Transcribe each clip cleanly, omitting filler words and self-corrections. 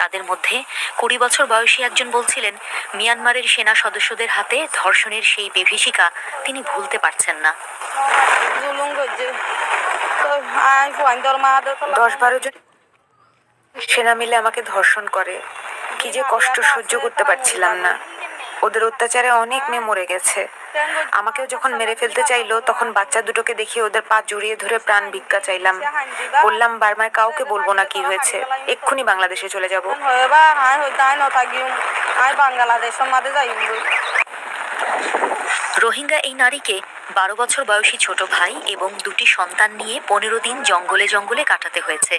তাদের মধ্যে 20 বছর বয়সী একজন বলছিলেন, মিয়ানমারের সেনা সদস্যদের হাতে ধর্ষণের সেই বিভীষিকা তিনি ভুলতে পারছেন না। 10-12 জন সেনা মিলে আমাকে ধর্ষণ করে। কি যে কষ্ট সহ্য করতে পারছিলাম না। ওদের অত্যাচারে অনেক মেয়ে মরে গেছে। আমাকেও যখন মেরে ফেলতে চাইলো, তখন বাচ্চা দুটোকে দেখিয়ে ওদের পা জড়িয়ে ধরে প্রাণ ভিক্ষা চাইলাম। বললাম বার্মায় কাউকে বলবো না কি হয়েছে, এক্ষুনি বাংলাদেশে চলে যাব। রোহিঙ্গা এই নারীকে 12 বছর বয়সী ছোট ভাই এবং 2টি সন্তান নিয়ে 15 দিন জঙ্গলে জঙ্গলে কাটাতে হয়েছে।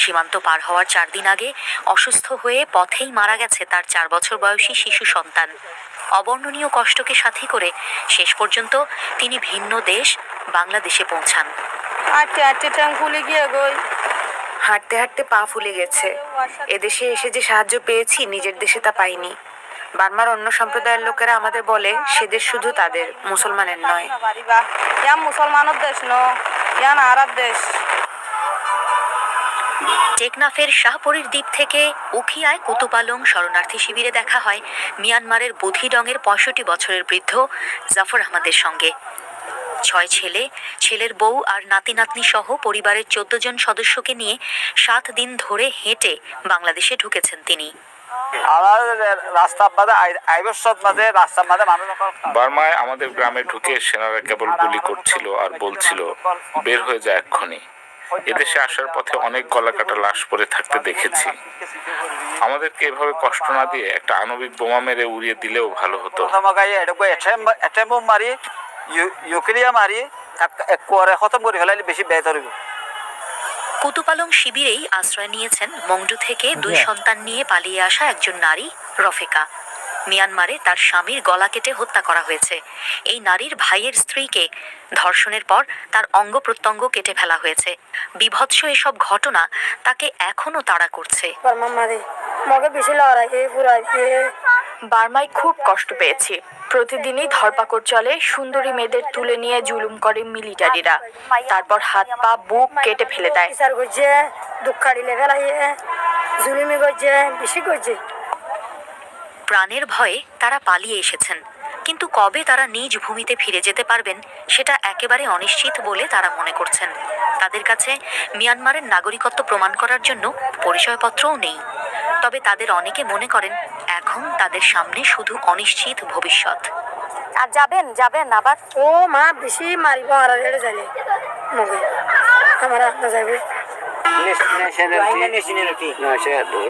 সীমান্ত পার হওয়ার 4 দিন আগে অসুস্থ হয়ে পথেই মারা গেছে তার 4 বছর বয়সী শিশু সন্তান। অবর্ণনীয় কষ্টকে সাথী করে শেষ পর্যন্ত তিনি ভিন্ন দেশ বাংলাদেশে পৌঁছান। হাঁটতে হাঁটতে পা ফুলে গেছে। এদেশে এসে যে সাহায্য পেয়েছি, নিজের দেশে তা পাইনি। বার্মার অন্য সম্প্রদায়ের লোকেরা আমাদের বলে সে দেশ শুধু তাদের, মুসলমানের নয়। টেকনাফের শাহপরীর দ্বীপ থেকে উখিয়ায় কুতুপালং শরণার্থী শিবিরে দেখা হয় মিয়ানমারের বুধিডংয়ের 65 বছরের বৃদ্ধ জাফর আহমদের সঙ্গে। 6 ছেলে, ছেলের বউ আর নাতি নাতনি সহ পরিবারের 14 জন সদস্যকে নিয়ে 7 দিন ধরে হেঁটে বাংলাদেশে ঢুকেছেন তিনি। বার্মায় আমাদের গ্রামে ঢুকে সেনারা কেবল গুলি করছিল আর বলছিল বের হয়ে যায় এক্ষুনি। এদেশে আসার পথে অনেক গলাকাটা লাশ পড়ে থাকতে দেখেছি। আমাদেরকে এভাবে কষ্ট না দিয়ে একটা আণবিক বোমা মেরে উড়িয়ে দিলেও ভালো হতো। কুতুপালং শিবিরেই আশ্রয় নিয়েছেন মংডু থেকে 2 সন্তান নিয়ে পালিয়ে আসা একজন নারী রফেকা। মিয়ানমারে তার স্বামীর গলা কেটে হত্যা করা হয়েছে। এই নারীর ভাইয়ের স্ত্রীকে ধর্ষণের পর তার অঙ্গ প্রত্যঙ্গ কেটে ফেলা হয়েছে। বিভৎস এসব ঘটনা তাকে এখনো তাড়া করছে। বার্মায় খুব কষ্ট পেয়েছি। প্রতিদিনই ধরপাকড় চলে, সুন্দরী মেয়েদের তুলে নিয়ে জুলুম করে মিলিটারিরা, তারপর হাত পা বুক কেটে ফেলে দেয়। প্রাণের ভয়ে তারা পালিয়ে এসেছেন, কিন্তু কবে তারা নিজ ভূমিতে ফিরে যেতে পারবেন সেটা একেবারে অনিশ্চিত বলে তারা মনে করছেন। তাদের কাছে মিয়ানমারের নাগরিকত্ব প্রমাণ করার জন্য পরিচয়পত্রও নেই। তবে তাদের অনেকে মনে করেন এখন তাদের সামনে শুধু অনিশ্চিত ভবিষ্যৎ। আর যাবেন আবার? ও মা বেশি মারিব আর জানি আমার যাবে।